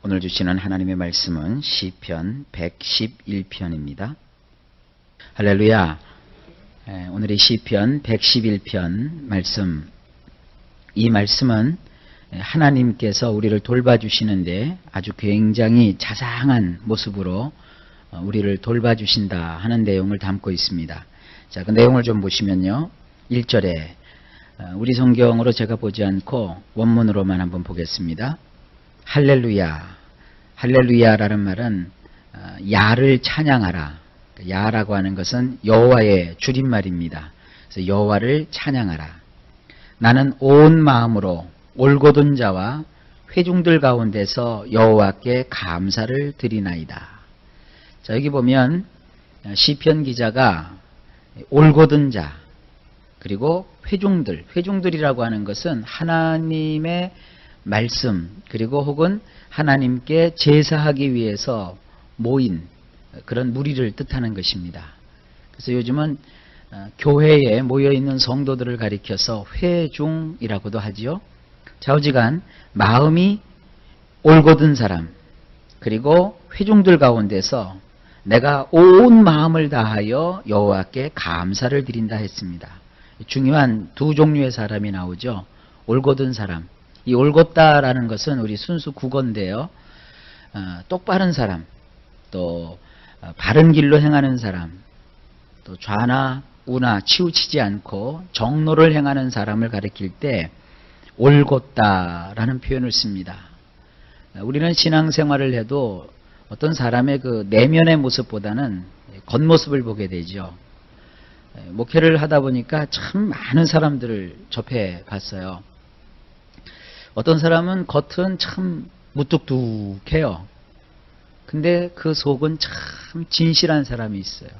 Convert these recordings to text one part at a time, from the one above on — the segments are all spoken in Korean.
오늘 주시는 하나님의 말씀은 시편 111편입니다. 할렐루야. 오늘의 시편 111편 말씀, 이 말씀은 하나님께서 우리를 돌봐주시는데 아주 굉장히 자상한 모습으로 우리를 돌봐주신다 하는 내용을 담고 있습니다. 자, 그 내용을 좀 보시면요, 1절에 우리 성경으로 제가 보지 않고 원문으로만 한번 보겠습니다. 할렐루야. 할렐루야라는 말은 야를 찬양하라. 야라고 하는 것은 여호와의 줄임말입니다. 그래서 여호와를 찬양하라. 나는 온 마음으로 올곧은 자와 회중들 가운데서 여호와께 감사를 드리나이다. 자, 여기 보면 시편 기자가 올곧은 자, 그리고 회중들이라고 하는 것은 하나님의 말씀, 그리고 혹은 하나님께 제사하기 위해서 모인 그런 무리를 뜻하는 것입니다. 그래서 요즘은 교회에 모여있는 성도들을 가리켜서 회중이라고도 하지요. 좌우지간 마음이 올곧은 사람, 그리고 회중들 가운데서 내가 온 마음을 다하여 여호와께 감사를 드린다 했습니다. 중요한 두 종류의 사람이 나오죠. 올곧은 사람. 이 올곧다라는 것은 우리 순수 국어인데요. 똑바른 사람, 또 바른 길로 행하는 사람, 또 좌나 우나 치우치지 않고 정로를 행하는 사람을 가리킬 때 올곧다라는 표현을 씁니다. 우리는 신앙생활을 해도 어떤 사람의 그 내면의 모습보다는 겉모습을 보게 되죠. 목회를 하다 보니까 참 많은 사람들을 접해 봤어요. 어떤 사람은 겉은 참 무뚝뚝해요. 근데 그 속은 참 진실한 사람이 있어요.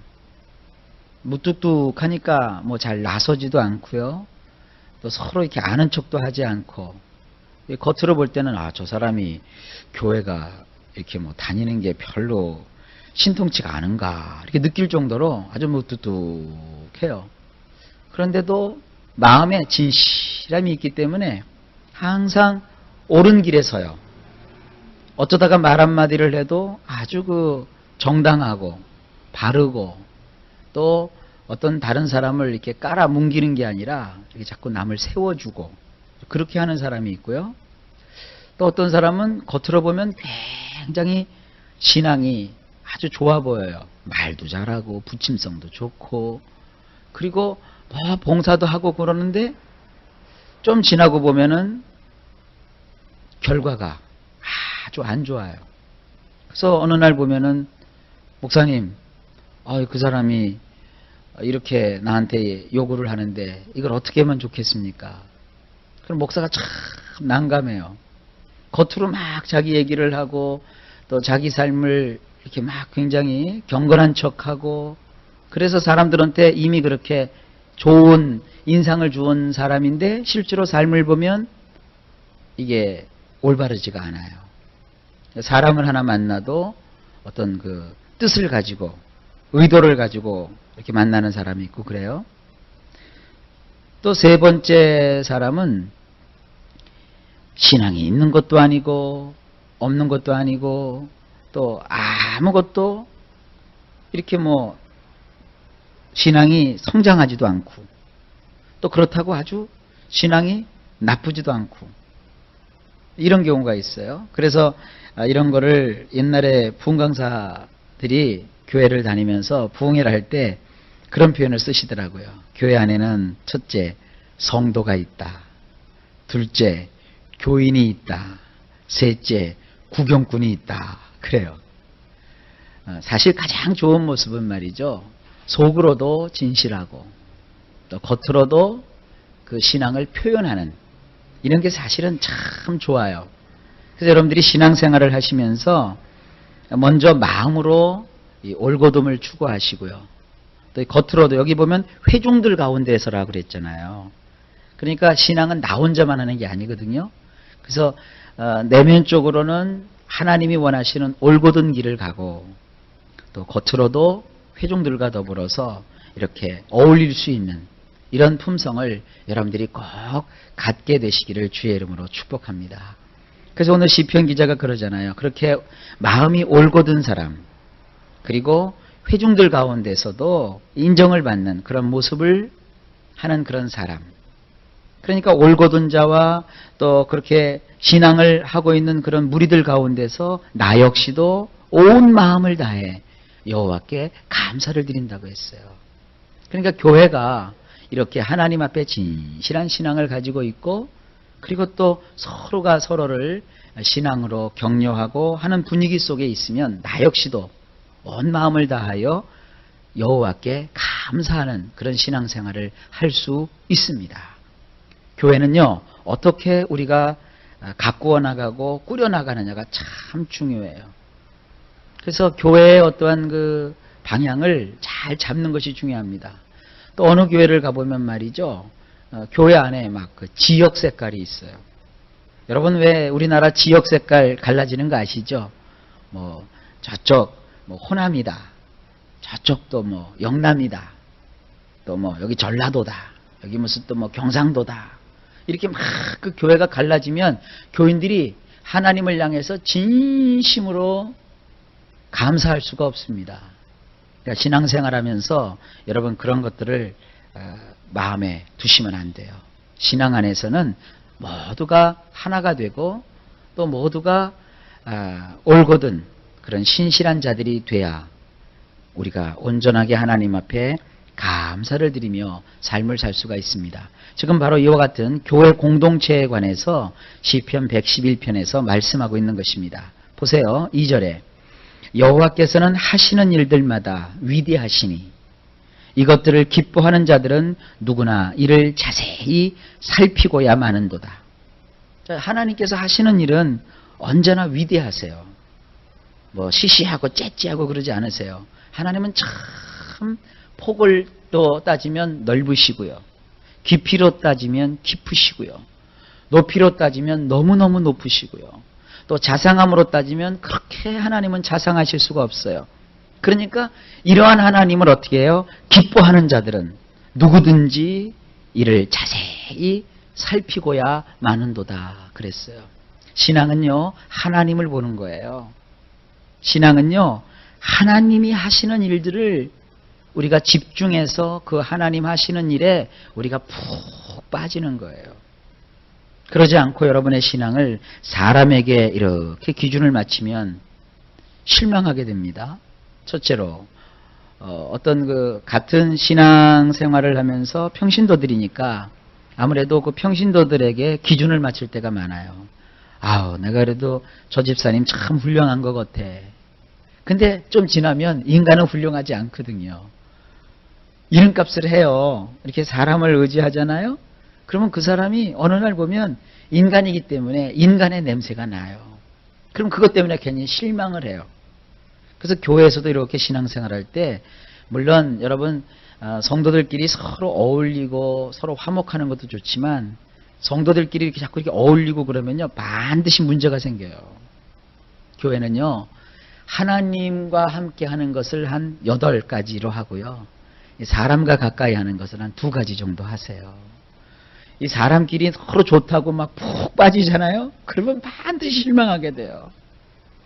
무뚝뚝하니까 뭐 잘 나서지도 않고요. 또 서로 이렇게 아는 척도 하지 않고, 겉으로 볼 때는 저 사람이 교회가 이렇게 뭐 다니는 게 별로 신통치가 않은가 이렇게 느낄 정도로 아주 무뚝뚝해요. 그런데도 마음에 진실함이 있기 때문에 항상 옳은 길에 서요. 어쩌다가 말 한마디를 해도 아주 정당하고 바르고, 또 어떤 다른 사람을 이렇게 깔아뭉기는 게 아니라 이렇게 자꾸 남을 세워주고 그렇게 하는 사람이 있고요. 또 어떤 사람은 겉으로 보면 굉장히 신앙이 아주 좋아 보여요. 말도 잘하고 부침성도 좋고, 그리고 봉사도 하고 그러는데 좀 지나고 보면은 결과가 아주 안 좋아요. 그래서 어느 날 보면은 목사님, 그 사람이 이렇게 나한테 요구를 하는데 이걸 어떻게 하면 좋겠습니까? 그럼 목사가 참 난감해요. 겉으로 막 자기 얘기를 하고 또 자기 삶을 이렇게 막 굉장히 경건한 척하고, 그래서 사람들한테 이미 그렇게 좋은 인상을 주은 사람인데 실제로 삶을 보면 이게 올바르지가 않아요. 사람을 하나 만나도 어떤 그 뜻을 가지고 의도를 가지고 이렇게 만나는 사람이 있고 그래요. 또 세 번째 사람은 신앙이 있는 것도 아니고 없는 것도 아니고 또 아무것도 이렇게 뭐 신앙이 성장하지도 않고, 또 그렇다고 아주 신앙이 나쁘지도 않고, 이런 경우가 있어요. 그래서 이런 거를 옛날에 부흥강사들이 교회를 다니면서 부흥회를 할 때 그런 표현을 쓰시더라고요. 교회 안에는 첫째, 성도가 있다. 둘째, 교인이 있다. 셋째, 구경꾼이 있다. 그래요. 사실 가장 좋은 모습은 말이죠, 속으로도 진실하고 또 겉으로도 그 신앙을 표현하는, 이런 게 사실은 참 좋아요. 그래서 여러분들이 신앙생활을 하시면서 먼저 마음으로 이 올곧음을 추구하시고요. 또 겉으로도, 여기 보면 회중들 가운데서라고 그랬잖아요. 그러니까 신앙은 나 혼자만 하는 게 아니거든요. 그래서 내면적으로는 하나님이 원하시는 올곧은 길을 가고, 또 겉으로도 회중들과 더불어서 이렇게 어울릴 수 있는 이런 품성을 여러분들이 꼭 갖게 되시기를 주의 이름으로 축복합니다. 그래서 오늘 시편 기자가 그러잖아요. 그렇게 마음이 올곧은 사람, 그리고 회중들 가운데서도 인정을 받는 그런 모습을 하는 그런 사람. 그러니까 올곧은 자와 또 그렇게 신앙을 하고 있는 그런 무리들 가운데서 나 역시도 온 마음을 다해 여호와께 감사를 드린다고 했어요. 그러니까 교회가 이렇게 하나님 앞에 진실한 신앙을 가지고 있고, 그리고 또 서로가 서로를 신앙으로 격려하고 하는 분위기 속에 있으면 나 역시도 온 마음을 다하여 여호와께 감사하는 그런 신앙생활을 할 수 있습니다. 교회는요, 어떻게 우리가 가꾸어 나가고 꾸려 나가느냐가 참 중요해요. 그래서 교회의 어떠한 그 방향을 잘 잡는 것이 중요합니다. 또 어느 교회를 가보면 말이죠, 교회 안에 막 그 지역 색깔이 있어요. 여러분 왜 우리나라 지역 색깔 갈라지는 거 아시죠? 뭐 저쪽 뭐 호남이다, 저쪽도 뭐 영남이다, 또 뭐 여기 전라도다, 여기 무슨 또 뭐 경상도다, 이렇게 막 그 교회가 갈라지면 교인들이 하나님을 향해서 진심으로 감사할 수가 없습니다. 그러니까 신앙생활하면서 여러분 그런 것들을 마음에 두시면 안 돼요. 신앙 안에서는 모두가 하나가 되고 또 모두가 올곧은 그런 신실한 자들이 돼야 우리가 온전하게 하나님 앞에 감사를 드리며 삶을 살 수가 있습니다. 지금 바로 이와 같은 교회 공동체에 관해서 시편 111편에서 말씀하고 있는 것입니다. 보세요. 2절에 여호와께서는 하시는 일들마다 위대하시니 이것들을 기뻐하는 자들은 누구나 이를 자세히 살피고야 마는도다. 하나님께서 하시는 일은 언제나 위대하세요. 뭐 시시하고 째째하고 그러지 않으세요. 하나님은 참 폭을 또 따지면 넓으시고요, 깊이로 따지면 깊으시고요, 높이로 따지면 너무너무 높으시고요, 또 자상함으로 따지면 그렇게 하나님은 자상하실 수가 없어요. 그러니까 이러한 하나님을 어떻게 해요? 기뻐하는 자들은 누구든지 이를 자세히 살피고야 마는도다 그랬어요. 신앙은요, 하나님을 보는 거예요. 신앙은요, 하나님이 하시는 일들을 우리가 집중해서 그 하나님 하시는 일에 우리가 푹 빠지는 거예요. 그러지 않고 여러분의 신앙을 사람에게 이렇게 기준을 맞추면 실망하게 됩니다. 첫째로 어떤 그 같은 신앙 생활을 하면서 평신도들이니까 아무래도 그 평신도들에게 기준을 맞출 때가 많아요. 아우, 내가 그래도 저 집사님 참 훌륭한 것 같아. 근데 좀 지나면 인간은 훌륭하지 않거든요. 이름값을 해요. 이렇게 사람을 의지하잖아요. 그러면 그 사람이 어느 날 보면 인간이기 때문에 인간의 냄새가 나요. 그럼 그것 때문에 괜히 실망을 해요. 그래서 교회에서도 이렇게 신앙생활할 때 물론 여러분 성도들끼리 서로 어울리고 서로 화목하는 것도 좋지만 성도들끼리 이렇게 자꾸 이렇게 어울리고 그러면요, 반드시 문제가 생겨요. 교회는요, 하나님과 함께 하는 것을 한 8가지로 하고요, 사람과 가까이 하는 것을 한 2가지 정도 하세요. 이 사람끼리 서로 좋다고 막 푹 빠지잖아요? 그러면 반드시 실망하게 돼요.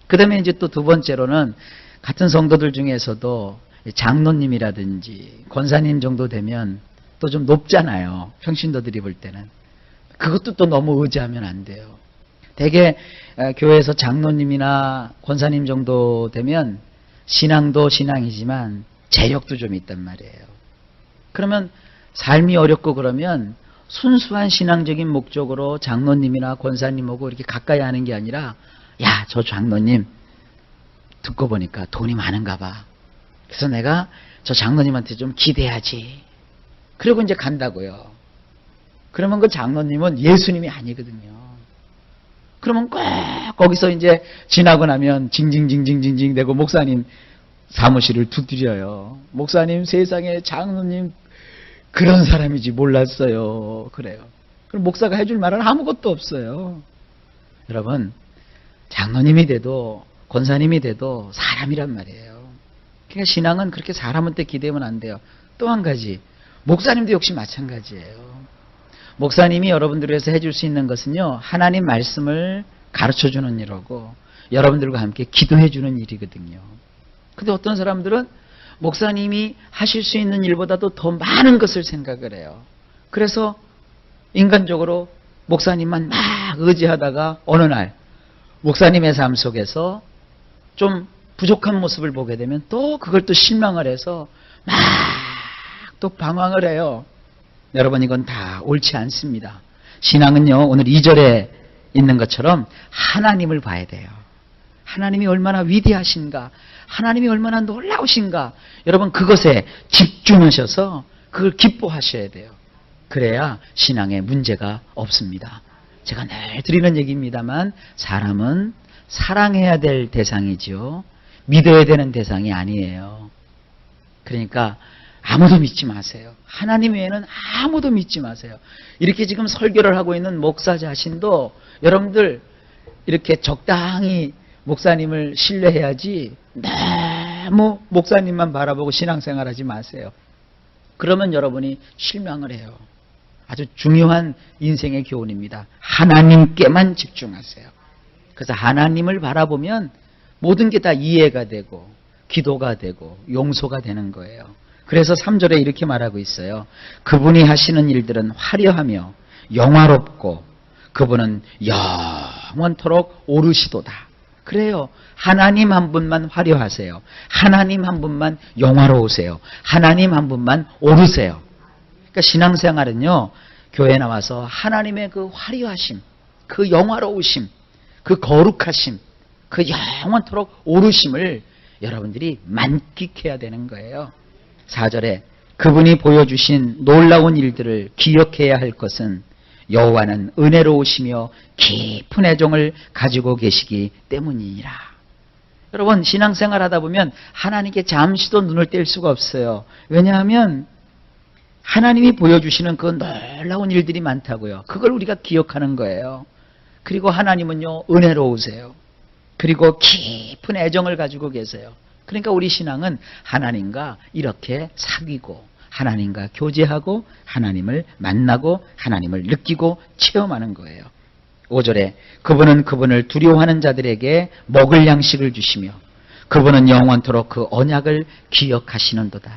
그 다음에 이제 또 2번째로는 같은 성도들 중에서도 장로님이라든지 권사님 정도 되면 또 좀 높잖아요. 평신도들이 볼 때는. 그것도 또 너무 의지하면 안 돼요. 대개 교회에서 장로님이나 권사님 정도 되면 신앙도 신앙이지만 재력도 좀 있단 말이에요. 그러면 삶이 어렵고 그러면 순수한 신앙적인 목적으로 장로님이나 권사님하고 이렇게 가까이 하는 게 아니라, 야, 저 장로님 듣고 보니까 돈이 많은가 봐. 그래서 내가 저 장로님한테 좀 기대야지. 그리고 이제 간다고요. 그러면 그 장로님은 예수님이 아니거든요. 그러면 꼭 거기서 이제 지나고 나면 징징징징징징 대고 목사님 사무실을 두드려요. 목사님, 세상에 장로님 그런 사람이지 몰랐어요. 그래요. 그럼 목사가 해줄 말은 아무것도 없어요. 여러분, 장로님이 돼도 권사님이 돼도 사람이란 말이에요. 그러니까 신앙은 그렇게 사람한테 기대면 안 돼요. 또 한 가지, 목사님도 역시 마찬가지예요. 목사님이 여러분들을 위해서 해줄 수 있는 것은요, 하나님 말씀을 가르쳐주는 일이고 여러분들과 함께 기도해주는 일이거든요. 근데 어떤 사람들은 목사님이 하실 수 있는 일보다도 더 많은 것을 생각을 해요. 그래서 인간적으로 목사님만 막 의지하다가 어느 날 목사님의 삶 속에서 좀 부족한 모습을 보게 되면 또 그걸 또 실망을 해서 막 또 방황을 해요. 여러분, 이건 다 옳지 않습니다. 신앙은요, 오늘 2절에 있는 것처럼 하나님을 봐야 돼요. 하나님이 얼마나 위대하신가, 하나님이 얼마나 놀라우신가, 여러분 그것에 집중하셔서 그걸 기뻐하셔야 돼요. 그래야 신앙에 문제가 없습니다. 제가 늘 드리는 얘기입니다만 사람은 사랑해야 될 대상이죠. 믿어야 되는 대상이 아니에요. 그러니까 아무도 믿지 마세요. 하나님 외에는 아무도 믿지 마세요. 이렇게 지금 설교를 하고 있는 목사 자신도 여러분들 이렇게 적당히 목사님을 신뢰해야지 너무 목사님만 바라보고 신앙생활하지 마세요. 그러면 여러분이 실망을 해요. 아주 중요한 인생의 교훈입니다. 하나님께만 집중하세요. 그래서 하나님을 바라보면 모든 게 다 이해가 되고 기도가 되고 용서가 되는 거예요. 그래서 3절에 이렇게 말하고 있어요. 그분이 하시는 일들은 화려하며 영화롭고 그분은 영원토록 오르시도다. 그래요. 하나님 한 분만 화려하세요. 하나님 한 분만 영화로우세요. 하나님 한 분만 오르세요. 그러니까 신앙생활은요, 교회 나와서 하나님의 그 화려하심, 그 영화로우심, 그 거룩하심, 그 영원토록 오르심을 여러분들이 만끽해야 되는 거예요. 4절에 그분이 보여주신 놀라운 일들을 기억해야 할 것은 여호와는 은혜로우시며 깊은 애정을 가지고 계시기 때문이니라. 여러분, 신앙생활 하다 보면 하나님께 잠시도 눈을 뗄 수가 없어요. 왜냐하면 하나님이 보여주시는 그 놀라운 일들이 많다고요. 그걸 우리가 기억하는 거예요. 그리고 하나님은요, 은혜로우세요. 그리고 깊은 애정을 가지고 계세요. 그러니까 우리 신앙은 하나님과 이렇게 사귀고 하나님과 교제하고 하나님을 만나고 하나님을 느끼고 체험하는 거예요. 5절에 그분은 그분을 두려워하는 자들에게 먹을 양식을 주시며 그분은 영원토록 그 언약을 기억하시는도다.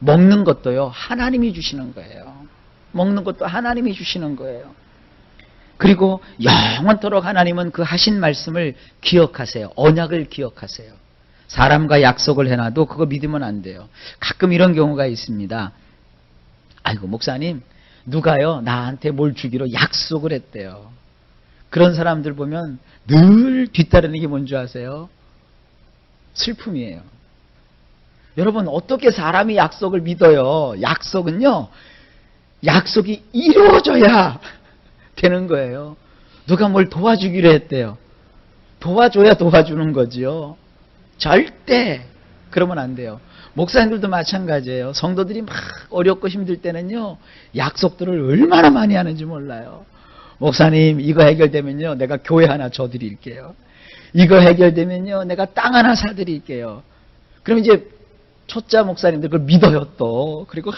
먹는 것도요, 하나님이 주시는 거예요. 먹는 것도 하나님이 주시는 거예요. 그리고 영원토록 하나님은 그 하신 말씀을 기억하세요. 언약을 기억하세요. 사람과 약속을 해놔도 그거 믿으면 안 돼요. 가끔 이런 경우가 있습니다. 아이고, 목사님, 누가요 나한테 뭘 주기로 약속을 했대요. 그런 사람들 보면 늘 뒤따르는 게 뭔지 아세요? 슬픔이에요. 여러분, 어떻게 사람이 약속을 믿어요? 약속은요, 약속이 이루어져야 되는 거예요. 누가 뭘 도와주기로 했대요. 도와줘야 도와주는 거지요. 절대 그러면 안 돼요. 목사님들도 마찬가지예요. 성도들이 막 어렵고 힘들 때는요, 약속들을 얼마나 많이 하는지 몰라요. 목사님, 이거 해결되면요, 내가 교회 하나 줘드릴게요. 이거 해결되면요, 내가 땅 하나 사드릴게요. 그럼 이제 초짜 목사님들 그걸 믿어요 또. 그리고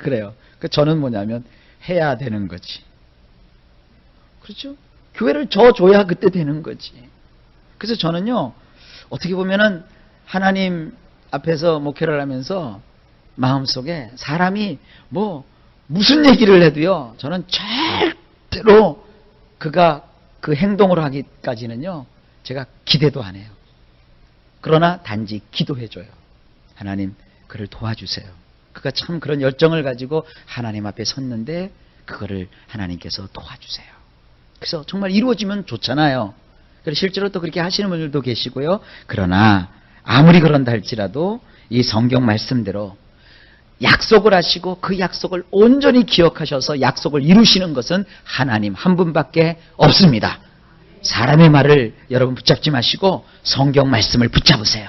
그래요. 저는 뭐냐면 해야 되는 거지. 그렇죠? 교회를 줘야 그때 되는 거지. 그래서 저는요, 어떻게 보면은 하나님 앞에서 목회를 하면서 마음속에 사람이 무슨 얘기를 해도요, 저는 절대로 그가 그 행동을 하기까지는요, 제가 기대도 안 해요. 그러나 단지 기도해줘요. 하나님, 그를 도와주세요. 그가 참 그런 열정을 가지고 하나님 앞에 섰는데 그거를 하나님께서 도와주세요. 그래서 정말 이루어지면 좋잖아요. 그래서 실제로 또 그렇게 하시는 분들도 계시고요. 그러나 아무리 그런다 할지라도 이 성경 말씀대로 약속을 하시고 그 약속을 온전히 기억하셔서 약속을 이루시는 것은 하나님 한 분밖에 없습니다. 사람의 말을 여러분 붙잡지 마시고 성경 말씀을 붙잡으세요.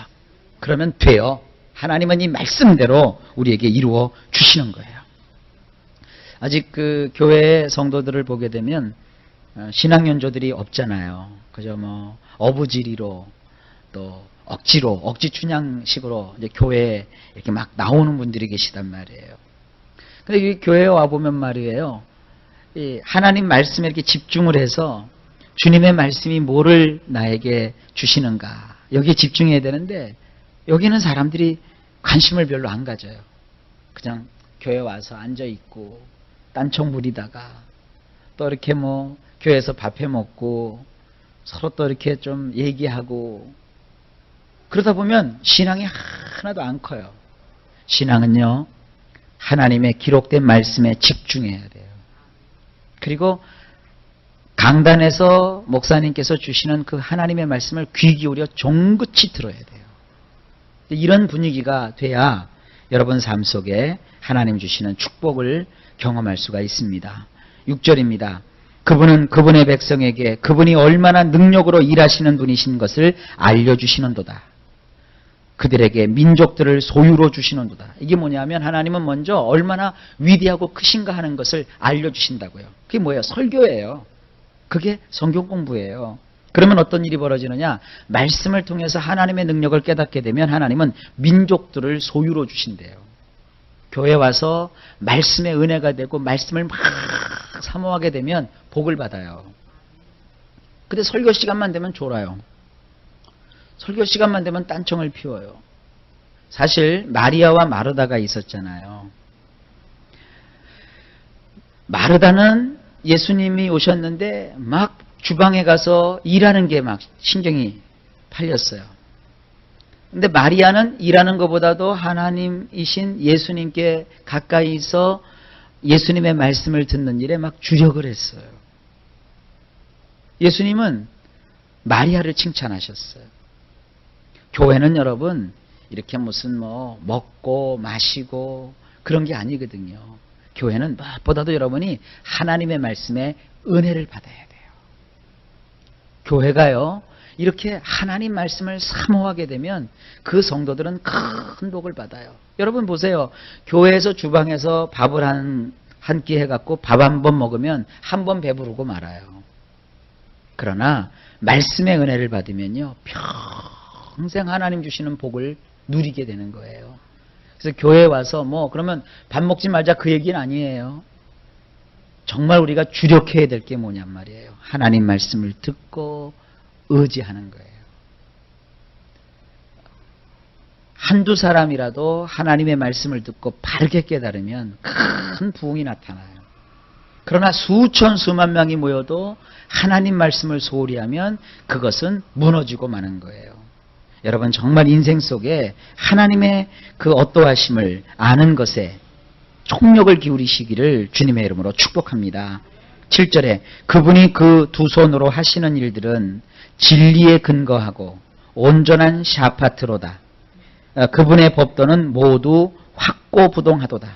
그러면 돼요. 하나님은 이 말씀대로 우리에게 이루어 주시는 거예요. 아직 그 교회의 성도들을 보게 되면 신앙연조들이 없잖아요. 그저 어부지리로 또 억지로 억지 춘향식으로 이제 교회에 이렇게 막 나오는 분들이 계시단 말이에요. 근데 이 교회에 와 보면 말이에요, 이 하나님 말씀에 이렇게 집중을 해서 주님의 말씀이 뭐를 나에게 주시는가, 여기에 집중해야 되는데 여기는 사람들이 관심을 별로 안 가져요. 그냥 교회 와서 앉아있고 딴청 부리다가 또 이렇게 뭐 교회에서 밥 해먹고 서로 또 이렇게 좀 얘기하고 그러다 보면 신앙이 하나도 안 커요. 신앙은요, 하나님의 기록된 말씀에 집중해야 돼요. 그리고 강단에서 목사님께서 주시는 그 하나님의 말씀을 귀 기울여 종긋이 들어야 돼요. 이런 분위기가 돼야 여러분 삶 속에 하나님 주시는 축복을 경험할 수가 있습니다. 6절입니다. 그분은 그분의 백성에게 그분이 얼마나 능력으로 일하시는 분이신 것을 알려주시는도다. 그들에게 민족들을 소유로 주시는도다. 이게 뭐냐면 하나님은 먼저 얼마나 위대하고 크신가 하는 것을 알려주신다고요. 그게 뭐예요? 설교예요. 그게 성경 공부예요. 그러면 어떤 일이 벌어지느냐? 말씀을 통해서 하나님의 능력을 깨닫게 되면 하나님은 민족들을 소유로 주신대요. 교회 와서 말씀의 은혜가 되고 말씀을 막 사모하게 되면 복을 받아요. 근데 설교 시간만 되면 졸아요. 설교 시간만 되면 딴청을 피워요. 사실 마리아와 마르다가 있었잖아요. 마르다는 예수님이 오셨는데 막 주방에 가서 일하는 게 막 신경이 팔렸어요. 근데 마리아는 일하는 것보다도 하나님이신 예수님께 가까이서 예수님의 말씀을 듣는 일에 막 주력을 했어요. 예수님은 마리아를 칭찬하셨어요. 교회는 여러분 이렇게 무슨 뭐 먹고 마시고 그런 게 아니거든요. 교회는 무엇보다도 여러분이 하나님의 말씀에 은혜를 받아야 돼요. 교회가요, 이렇게 하나님 말씀을 사모하게 되면 그 성도들은 큰 복을 받아요. 여러분 보세요. 교회에서 주방에서 밥을 한 끼 해갖고 밥 한 번 먹으면 한 번 배부르고 말아요. 그러나 말씀의 은혜를 받으면요, 평생 하나님 주시는 복을 누리게 되는 거예요. 그래서 교회에 와서 뭐 그러면 밥 먹지 말자 그 얘기는 아니에요. 정말 우리가 주력해야 될 게 뭐냔 말이에요. 하나님 말씀을 듣고 의지하는 거예요. 한두 사람이라도 하나님의 말씀을 듣고 바르게 깨달으면 큰 부흥이 나타나요. 그러나 수천 수만 명이 모여도 하나님 말씀을 소홀히 하면 그것은 무너지고 마는 거예요. 여러분 정말 인생 속에 하나님의 그 어떠하심을 아는 것에 총력을 기울이시기를 주님의 이름으로 축복합니다. 7절에 그분이 그 두 손으로 하시는 일들은 진리에 근거하고 온전한 샤파트로다. 그분의 법도는 모두 확고부동하도다.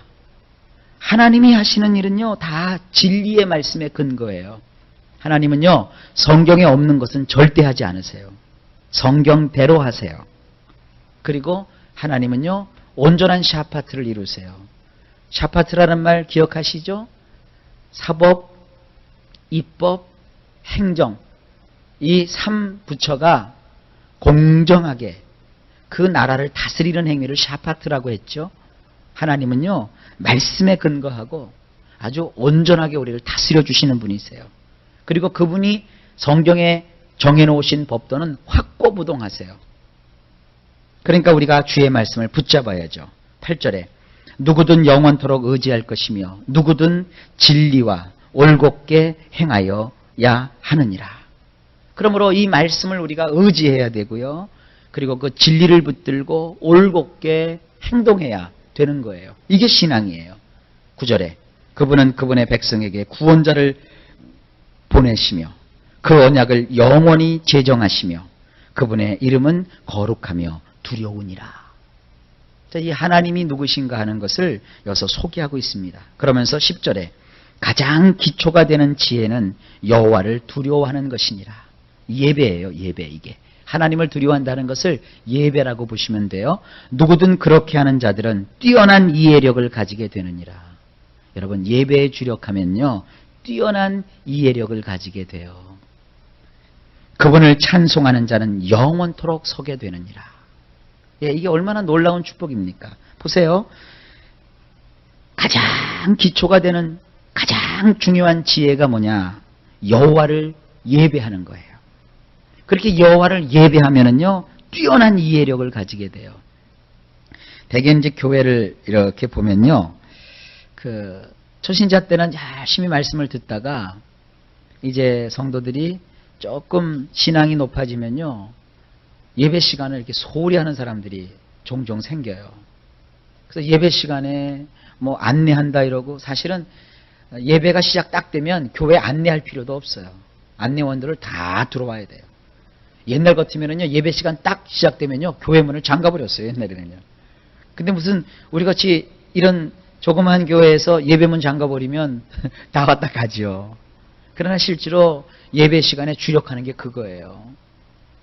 하나님이 하시는 일은요, 다 진리의 말씀에 근거해요. 하나님은요, 성경에 없는 것은 절대 하지 않으세요. 성경대로 하세요. 그리고 하나님은요, 온전한 샤파트를 이루세요. 샤파트라는 말 기억하시죠? 사법, 입법, 행정, 이 3부처가 공정하게 그 나라를 다스리는 행위를 샤파트라고 했죠. 하나님은요, 말씀에 근거하고 아주 온전하게 우리를 다스려 주시는 분이세요. 그리고 그분이 성경에 정해놓으신 법도는 확고부동하세요. 그러니까 우리가 주의 말씀을 붙잡아야죠. 8절에 누구든 영원토록 의지할 것이며 누구든 진리와 올곧게 행하여야 하느니라. 그러므로 이 말씀을 우리가 의지해야 되고요. 그리고 그 진리를 붙들고 올곧게 행동해야 되는 거예요. 이게 신앙이에요. 9절에 그분은 그분의 백성에게 구원자를 보내시며 그 언약을 영원히 제정하시며 그분의 이름은 거룩하며 두려우니라. 이 하나님이 누구신가 하는 것을 여기서 소개하고 있습니다. 그러면서 10절에 가장 기초가 되는 지혜는 여호와를 두려워하는 것이니라. 예배예요. 예배. 이게 하나님을 두려워한다는 것을 예배라고 보시면 돼요. 누구든 그렇게 하는 자들은 뛰어난 이해력을 가지게 되느니라. 여러분 예배에 주력하면요, 뛰어난 이해력을 가지게 돼요. 그분을 찬송하는 자는 영원토록 서게 되느니라. 예, 이게 얼마나 놀라운 축복입니까? 보세요. 가장 기초가 되는 가장 중요한 지혜가 뭐냐? 여호와를 예배하는 거예요. 그렇게 여호와를 예배하면은요, 뛰어난 이해력을 가지게 돼요. 대개 이제 교회를 이렇게 보면요, 초신자 때는 열심히 말씀을 듣다가 이제 성도들이 조금 신앙이 높아지면요, 예배 시간을 이렇게 소홀히 하는 사람들이 종종 생겨요. 그래서 예배 시간에 뭐 안내한다 이러고, 사실은 예배가 시작 딱 되면 교회 안내할 필요도 없어요. 안내원들을 다 들어와야 돼요. 옛날 같으면은요, 예배 시간 딱 시작되면요, 교회 문을 잠가버렸어요, 옛날에는요. 근데 무슨 우리 같이 이런 조그만 교회에서 예배문 잠가버리면 다 왔다 가지요. 그러나 실제로 예배 시간에 주력하는 게 그거예요.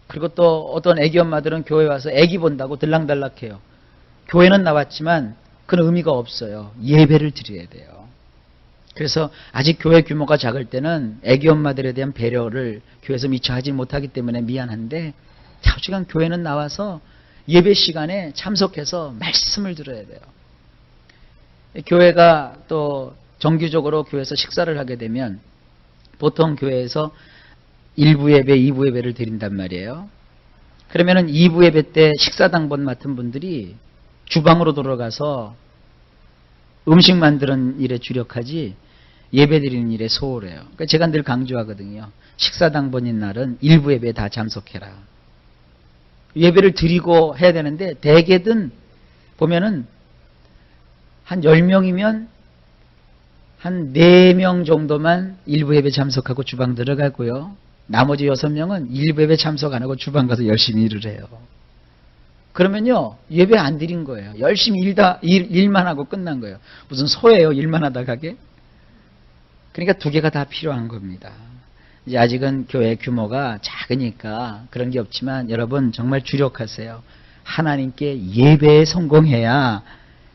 그리고 또 어떤 애기 엄마들은 교회 와서 애기 본다고 들락달락해요. 교회는 나왔지만 그런 의미가 없어요. 예배를 드려야 돼요. 그래서 아직 교회 규모가 작을 때는 애기 엄마들에 대한 배려를 교회에서 미처 하지 못하기 때문에 미안한데, 자주간 교회는 나와서 예배 시간에 참석해서 말씀을 들어야 돼요. 교회가 또 정기적으로 교회에서 식사를 하게 되면 보통 교회에서 1부 예배, 2부 예배를 드린단 말이에요. 그러면은 2부 예배 때 식사당번 맡은 분들이 주방으로 들어가서 음식 만드는 일에 주력하지 예배 드리는 일에 소홀해요. 그러니까 제가 늘 강조하거든요. 식사당번인 날은 1부 예배에 다 참석해라. 예배를 드리고 해야 되는데, 대개든 보면은 한 10명이면 한 4명 정도만 1부 예배 참석하고 주방 들어가고요. 나머지 6명은 1부 예배 참석 안 하고 주방 가서 열심히 일을 해요. 그러면요, 예배 안 드린 거예요. 열심히 일만 하고 끝난 거예요. 무슨 소예요, 일만 하다 가게? 그러니까 두 개가 다 필요한 겁니다. 이제 아직은 교회 규모가 작으니까 그런 게 없지만, 여러분 정말 주력하세요. 하나님께 예배에 성공해야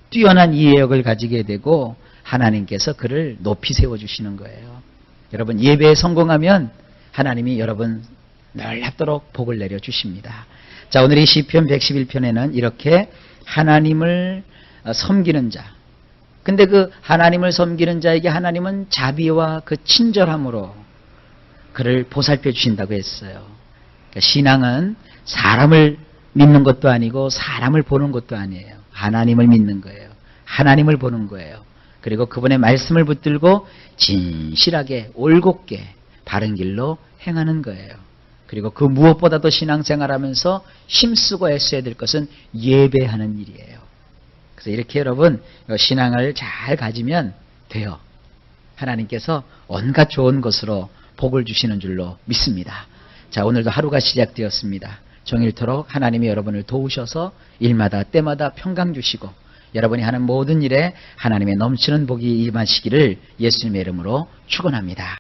뛰어난 이해력을 가지게 되고 하나님께서 그를 높이 세워주시는 거예요. 여러분 예배에 성공하면 하나님이 여러분 놀랍도록 복을 내려주십니다. 자, 오늘 이 시편 111편에는 이렇게 하나님을 섬기는 자, 근데 그 하나님을 섬기는 자에게 하나님은 자비와 그 친절함으로 그를 보살펴 주신다고 했어요. 그러니까 신앙은 사람을 믿는 것도 아니고 사람을 보는 것도 아니에요. 하나님을 믿는 거예요. 하나님을 보는 거예요. 그리고 그분의 말씀을 붙들고 진실하게 올곧게 바른 길로 행하는 거예요. 그리고 그 무엇보다도 신앙생활하면서 힘쓰고 애써야 될 것은 예배하는 일이에요. 그래서 이렇게 여러분 신앙을 잘 가지면 돼요. 하나님께서 온갖 좋은 것으로 복을 주시는 줄로 믿습니다. 자, 오늘도 하루가 시작되었습니다. 종일토록 하나님이 여러분을 도우셔서 일마다 때마다 평강 주시고 여러분이 하는 모든 일에 하나님의 넘치는 복이 임하시기를 예수님의 이름으로 축원합니다.